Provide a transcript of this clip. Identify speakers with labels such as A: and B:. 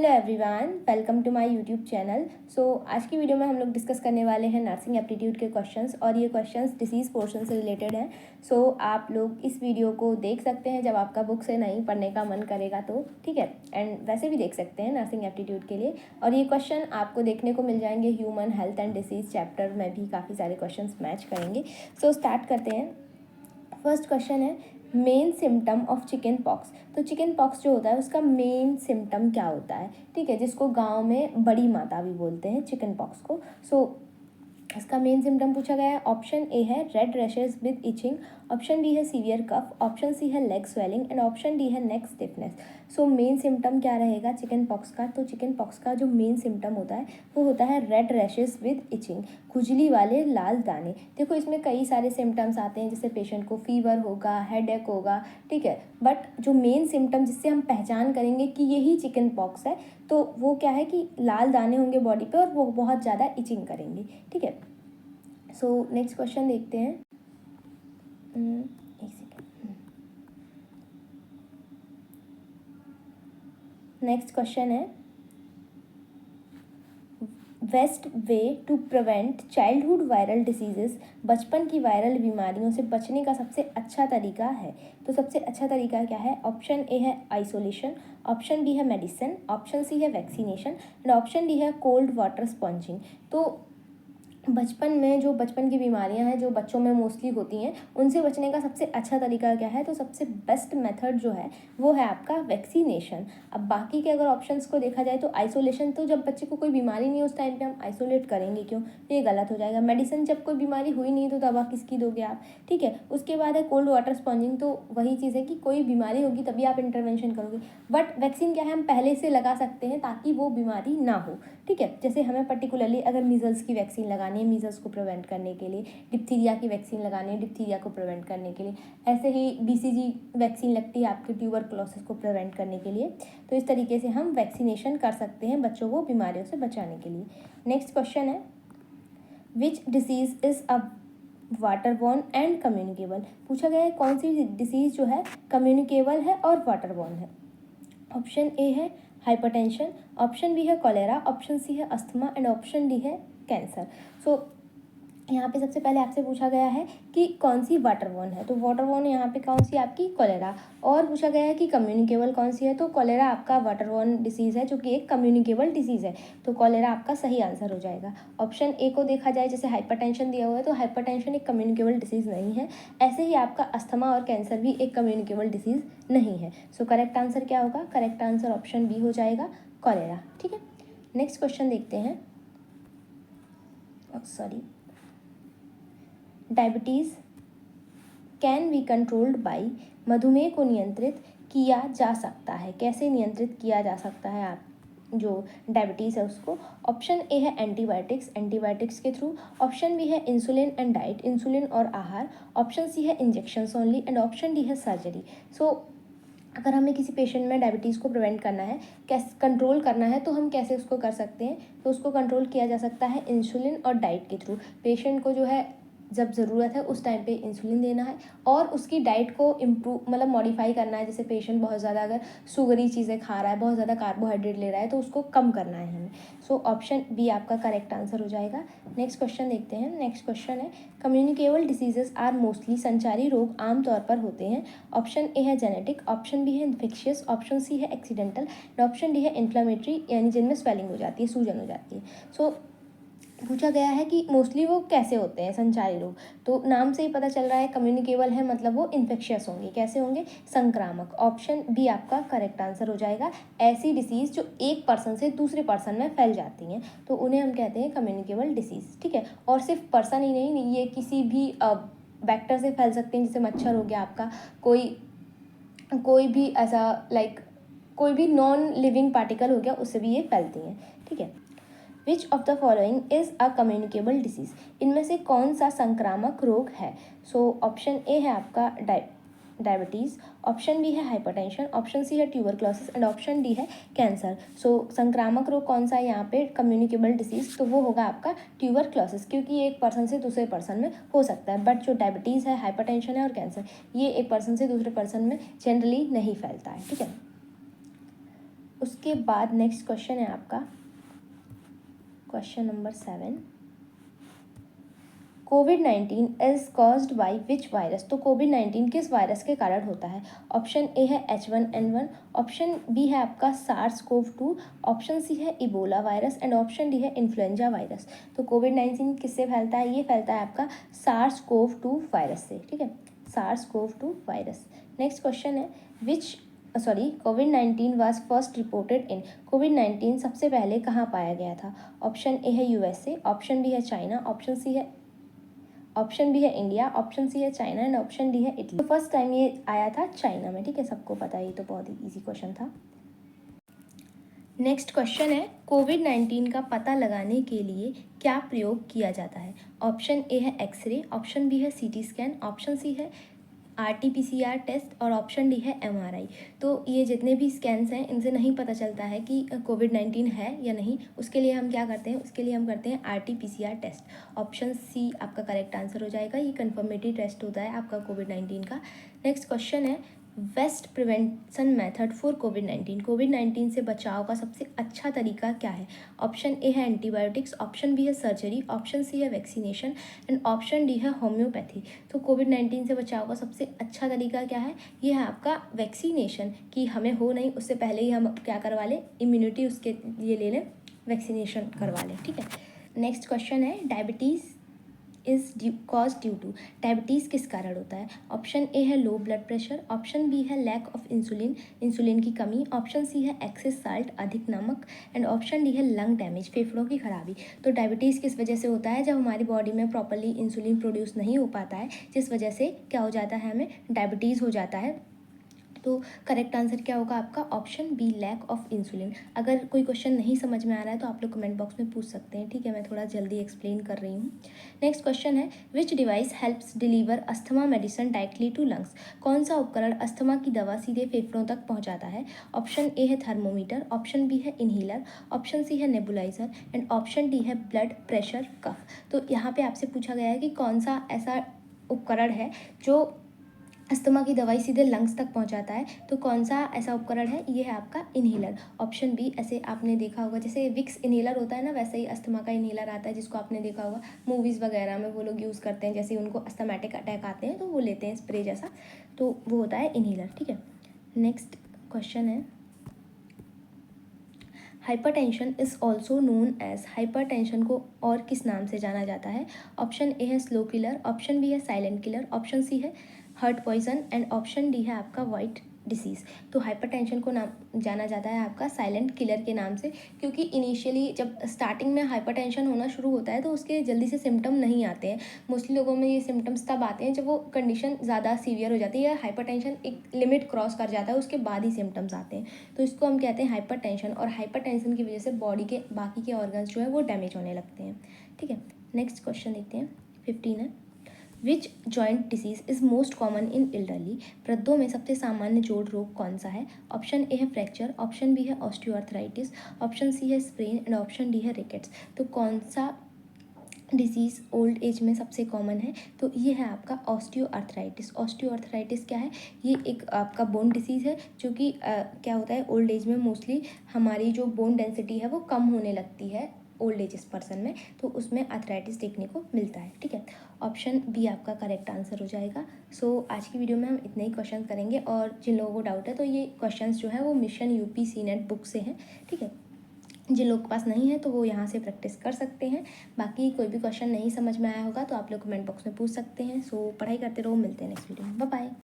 A: Hello everyone, welcome to my YouTube channel. आज की video में हम लोग डिस्कस करने वाले हैं नर्सिंग एप्टीट्यूड के क्वेश्चंस और ये क्वेश्चंस डिसीज़ पोर्शन से रिलेटेड हैं। आप लोग इस वीडियो को देख सकते हैं जब आपका बुक से नहीं पढ़ने का मन करेगा तो ठीक है, एंड वैसे भी देख सकते हैं नर्सिंग एप्टीट्यूड के लिए। और ये क्वेश्चन आपको देखने को मिल जाएंगे human health and disease chapter में भी काफ़ी सारे क्वेश्चन मैच करेंगे। स्टार्ट करते हैं। फर्स्ट क्वेश्चन है main symptom of chicken pox. तो चिकन पॉक्स जो होता है उसका मेन सिम्टम क्या होता है, ठीक है, जिसको गांव में बड़ी माता भी बोलते हैं चिकन पॉक्स को। इसका मेन सिम्टम पूछा गया है। ऑप्शन ए है red rashes with itching, option B है सीवियर कफ, ऑप्शन सी है leg swelling and option D है नेक स्टिफनेस। मेन सिम्टम क्या रहेगा चिकन पॉक्स का? तो चिकन पॉक्स का जो मेन सिम्टम होता है वो होता है रेड रैशेस विद इचिंग, खुजली वाले लाल दाने। देखो इसमें कई सारे सिम्टम्स आते हैं, जैसे पेशेंट को फीवर होगा, हेडेक होगा, ठीक है, बट जो मेन सिम्टम जिससे हम पहचान करेंगे कि यही चिकन पॉक्स है तो वो क्या है कि लाल दाने होंगे बॉडी पे और वो बहुत ज़्यादा इचिंग करेंगे, ठीक है। नेक्स्ट क्वेश्चन देखते हैं। एक सेकेंड। नेक्स्ट क्वेश्चन है best way to prevent childhood viral diseases. बचपन की वायरल बीमारियों से बचने का सबसे अच्छा तरीका है। तो सबसे अच्छा तरीका क्या है? ऑप्शन ए है आइसोलेशन, ऑप्शन बी है मेडिसिन, ऑप्शन सी है वैक्सीनेशन एंड ऑप्शन डी है कोल्ड वाटर स्पॉन्जिंग। तो बचपन में जो बचपन की बीमारियां हैं जो बच्चों में मोस्टली होती हैं उनसे बचने का सबसे अच्छा तरीका क्या है? तो सबसे बेस्ट मेथड जो है वो है आपका वैक्सीनेशन। अब बाकी के अगर ऑप्शंस को देखा जाए तो आइसोलेशन, तो जब बच्चे को कोई बीमारी नहीं है उस टाइम पे हम आइसोलेट करेंगे क्यों? तो ये गलत हो जाएगा। मेडिसिन, जब कोई बीमारी हुई नहीं तो दवा किसकी दोगे आप, ठीक है। उसके बाद है कोल्ड वाटर स्पॉन्जिंग, तो वही चीज़ है कि कोई बीमारी होगी तभी आप इंटरवेंशन करोगे। बट वैक्सीन क्या है, हम पहले से लगा सकते हैं ताकि वो बीमारी ना हो, ठीक है। जैसे हमें पर्टिकुलरली अगर मीजल्स की वैक्सीन लगानी है मीजल्स को प्रिवेंट करने के लिए, डिप्थीरिया की वैक्सीन लगानी है डिप्थीरिया को प्रिवेंट करने के लिए, ऐसे ही बीसीजी वैक्सीन लगती है आपके ट्यूबरकुलोसिस को प्रिवेंट करने के लिए। तो इस तरीके से हम वैक्सीनेशन कर सकते हैं बच्चों को बीमारियों से बचाने के लिए। नेक्स्ट क्वेश्चन है which disease is a waterborne and communicable. पूछा गया है कौन सी डिसीज़ जो है कम्युनिकेबल है और वाटरबॉर्न है। ऑप्शन ए है हाइपरटेंशन, ऑप्शन बी है कॉलेरा, ऑप्शन सी है अस्थमा एंड ऑप्शन डी है कैंसर। यहाँ पे सबसे पहले आपसे पूछा गया है कि कौन सी वाटरबॉर्न है। तो वाटरबॉर्न यहाँ पे कौन सी आपकी कॉलेरा, और पूछा गया है कि कम्युनिकेबल कौन सी है। तो कॉलेरा आपका वाटरबॉर्न डिसीज़ है जो कि एक कम्युनिकेबल डिसीज़ है, तो कॉलेरा आपका सही आंसर हो जाएगा। ऑप्शन ए को देखा जाए, जैसे हाइपरटेंशन दिया हुआ है तो हाइपरटेंशन एक कम्युनिकेबल डिसीज़ नहीं है, ऐसे ही आपका अस्थमा और कैंसर भी एक कम्युनिकेबल डिसीज़ नहीं है। करेक्ट आंसर क्या होगा? करेक्ट आंसर ऑप्शन बी हो जाएगा, कॉलेरा, ठीक है। नेक्स्ट क्वेश्चन देखते हैं। Diabetes can be controlled by. मधुमेह को नियंत्रित किया जा सकता है, कैसे नियंत्रित किया जा सकता है आप जो डायबिटीज़ है उसको? ऑप्शन ए है एंटीबायोटिक्स, एंटीबायोटिक्स के थ्रू, ऑप्शन बी है इंसुलिन एंड डाइट, इंसुलिन और आहार, ऑप्शन सी है injections only and option D है सर्जरी। अगर हमें किसी पेशेंट में डायबिटीज़ को प्रिवेंट करना है, कैसे कंट्रोल करना है, तो हम कैसे उसको कर सकते हैं? तो उसको कंट्रोल किया जा सकता है इंसुलिन और डाइट के थ्रू। पेशेंट को जो है जब ज़रूरत है उस टाइम पे इंसुलिन देना है और उसकी डाइट को इम्प्रूव मतलब मॉडिफाई करना है। जैसे पेशेंट बहुत ज़्यादा अगर शुगरी चीज़ें खा रहा है, बहुत ज़्यादा कार्बोहाइड्रेट ले रहा है तो उसको कम करना है हमें। ऑप्शन बी आपका करेक्ट आंसर हो जाएगा। नेक्स्ट क्वेश्चन देखते हैं। नेक्स्ट क्वेश्चन है कम्युनिकेबल डिसीजेस आर मोस्टली, संचारी रोग आमतौर पर होते हैं। ऑप्शन ए है जेनेटिक, ऑप्शन बी है इन्फेक्शियस, ऑप्शन सी है एक्सीडेंटल एंड ऑप्शन डी है इन्फ्लामेटरी, यानी जिनमें स्वेलिंग हो जाती है, सूजन हो जाती है। पूछा गया है कि मोस्टली वो कैसे होते हैं संचारी रोग। तो नाम से ही पता चल रहा है कम्युनिकेबल है मतलब वो इन्फेक्शियस होंगे। कैसे होंगे? संक्रामक। ऑप्शन बी आपका करेक्ट आंसर हो जाएगा। ऐसी डिसीज़ जो एक पर्सन से दूसरे पर्सन में फैल जाती हैं तो उन्हें हम कहते हैं कम्युनिकेबल डिसीज़, ठीक है। और सिर्फ पर्सन ही नहीं, ये किसी भी वेक्टर से फैल सकते हैं, जैसे मच्छर हो गया आपका, कोई भी ऐसा कोई भी नॉन लिविंग पार्टिकल हो गया, उससे भी ये फैलती हैं, ठीक है। Which of the following is a communicable disease. इनमें से कौन सा संक्रामक रोग है? ऑप्शन ए है आपका डायबिटीज़, ऑप्शन बी है हाइपरटेंशन, ऑप्शन सी है ट्यूबरक्लोसिस एंड ऑप्शन डी है कैंसर। संक्रामक रोग कौन सा है यहाँ पे कम्युनिकेबल डिसीज़? तो वो होगा आपका ट्यूबरक्लोसिस, क्योंकि ये एक पर्सन से दूसरे पर्सन में हो सकता है। बट जो डायबिटीज़ है, हाइपरटेंशन है और कैंसर, ये एक पर्सन से दूसरे पर्सन में जनरली नहीं फैलता है, ठीक है। उसके बाद नेक्स्ट क्वेश्चन है आपका question number 7, covid is caused by which virus. तो कोविड-19 किस वायरस के कारण होता है? ऑप्शन ए है H1N1, ऑप्शन बी है आपका SARS-CoV-2, ऑप्शन सी है Ebola virus and option D है इन्फ्लुएंजा वायरस। तो कोविड-19 किससे फैलता है? ये फैलता है आपका SARS-CoV-2 वायरस से, ठीक है, SARS-CoV-2 वायरस। नेक्स्ट क्वेश्चन है कोविड-19 वाज फर्स्ट रिपोर्टेड इन। कोविड-19 सबसे पहले कहाँ पाया गया था? ऑप्शन ए है USA, ऑप्शन बी है चाइना, ऑप्शन बी है इंडिया, ऑप्शन सी है चाइना एंड ऑप्शन डी है इटली। तो फर्स्ट टाइम ये आया था चाइना में, ठीक है, सबको पता है, ये तो बहुत ही इजी क्वेश्चन था। नेक्स्ट क्वेश्चन है कोविड-19 का पता लगाने के लिए क्या प्रयोग किया जाता है? ऑप्शन ए है एक्सरे, ऑप्शन बी है CT स्कैन, ऑप्शन सी है RT-PCR टेस्ट और ऑप्शन डी है MRI। तो ये जितने भी स्कैन्स हैं इनसे नहीं पता चलता है कि कोविड-19 है या नहीं। उसके लिए हम क्या करते हैं? उसके लिए हम करते हैं RT-PCR टेस्ट। ऑप्शन सी आपका करेक्ट आंसर हो जाएगा। ये कन्फर्मेटरी टेस्ट होता है आपका कोविड-19 का। नेक्स्ट क्वेश्चन है बेस्ट प्रिवेंशन मेथड फॉर कोविड-19। कोविड-19 से बचाव का सबसे अच्छा तरीका क्या है? ऑप्शन ए है एंटीबायोटिक्स, ऑप्शन बी है सर्जरी, ऑप्शन सी है वैक्सीनेशन एंड ऑप्शन डी है होम्योपैथी। तो कोविड-19 से बचाव का सबसे अच्छा तरीका क्या है? ये है आपका वैक्सीनेशन, कि हमें हो नहीं उससे पहले ही हम क्या करवा लें, इम्यूनिटी उसके लिए ले लें, वैक्सीनेशन करवा लें, ठीक है। नेक्स्ट क्वेश्चन है diabetes is cause due to. Diabetes किस कारण होता है? ऑप्शन ए है low blood pressure, option B है लैक ऑफ इंसुलिन, इंसुलिन की कमी, ऑप्शन सी है एक्सेस साल्ट, अधिक नमक एंड ऑप्शन डी है लंग डैमेज, फेफड़ों की खराबी। तो डायबिटीज़ किस वजह से होता है? जब हमारी बॉडी में प्रॉपरली इंसुलिन प्रोड्यूस नहीं हो पाता है, जिस वजह से क्या हो जाता है, हमें डायबिटीज़ हो जाता है। तो करेक्ट आंसर क्या होगा आपका? Option B lack of insulin. अगर कोई क्वेश्चन नहीं समझ में आ रहा है तो आप लोग कमेंट बॉक्स में पूछ सकते हैं, ठीक है, मैं थोड़ा जल्दी एक्सप्लेन कर रही हूँ। नेक्स्ट क्वेश्चन है which device helps deliver asthma medicine directly to lungs. कौन सा उपकरण अस्थमा की दवा सीधे फेफड़ों तक पहुँचाता है? ऑप्शन ए है थर्मोमीटर, ऑप्शन बी है इन्हीलर, ऑप्शन सी है नेबुलाइजर एंड ऑप्शन डी है ब्लड प्रेशर कफ। तो यहाँ पे आपसे पूछा गया है कि कौन सा ऐसा उपकरण है जो अस्थमा की दवाई सीधे लंग्स तक पहुंचाता है। तो कौन सा ऐसा उपकरण है? ये है आपका इन्हीलर, ऑप्शन बी। ऐसे आपने देखा होगा जैसे विक्स इन्हीलर होता है ना, वैसे ही अस्थमा का इन्हीलर आता है जिसको आपने देखा होगा मूवीज़ वगैरह में, वो लोग यूज़ करते हैं जैसे उनको अस्थमैटिक अटैक आते हैं तो वो लेते हैं स्प्रे जैसा, तो वो होता है इन्हीलर, ठीक है। नेक्स्ट क्वेश्चन है hypertension is also known as. Hypertension को और किस नाम से जाना जाता है? ऑप्शन ए है स्लो किलर, ऑप्शन बी है साइलेंट किलर, ऑप्शन सी है heart poison and option D है आपका वाइट डिसीज़। तो हाइपरटेंशन को नाम जाना जाता है आपका साइलेंट किलर के नाम से, क्योंकि इनिशियली जब स्टार्टिंग में हाइपरटेंशन होना शुरू होता है तो उसके जल्दी से सिम्टम नहीं आते हैं। मोस्टली लोगों में ये सिम्टम्स तब आते हैं जब वो कंडीशन ज़्यादा सीवियर हो जाती है या हाइपरटेंशन एक लिमिट क्रॉस कर जाता है, उसके बाद ही सिम्टम्स आते हैं। तो इसको हम कहते हैं हाइपरटेंशन, और हाइपरटेंशन की वजह से बॉडी के बाकी के ऑर्गन्स जो है वो डैमेज होने लगते हैं, ठीक है। नेक्स्ट क्वेश्चन देखते हैं 15 है which joint disease is most common in elderly. वृद्धों में सबसे सामान्य जोड़ रोग कौन सा है? ऑप्शन ए है फ्रैक्चर, ऑप्शन बी है ऑस्टियोआर्थराइटिस, ऑप्शन सी है स्प्रेन एंड ऑप्शन डी है रिकेट्स। तो कौन सा डिसीज़ ओल्ड एज में सबसे कॉमन है? तो ये है आपका ऑस्टियोआर्थराइटिस। ऑस्टियोआर्थराइटिस क्या है? ये एक आपका बोन डिसीज़ है जो कि क्या होता है ओल्ड एज में मोस्टली हमारी जो बोन डेंसिटी है वो कम होने लगती है ओल्ड एज पर्सन में, तो उसमें आर्थराइटिस देखने को मिलता है, ठीक है। ऑप्शन बी आपका करेक्ट आंसर हो जाएगा। सो आज की वीडियो में हम इतने ही क्वेश्चन करेंगे, और जिन लोगों को डाउट है तो ये क्वेश्चंस जो है वो मिशन UP CNET बुक से हैं, ठीक है। जिन लोग के पास नहीं है तो वो यहाँ से प्रैक्टिस कर सकते हैं। बाकी कोई भी क्वेश्चन नहीं समझ में आया होगा तो आप लोग कमेंट बॉक्स में पूछ सकते हैं। सो पढ़ाई करते रहो, मिलते हैं नेक्स्ट वीडियो में, बाय बाय।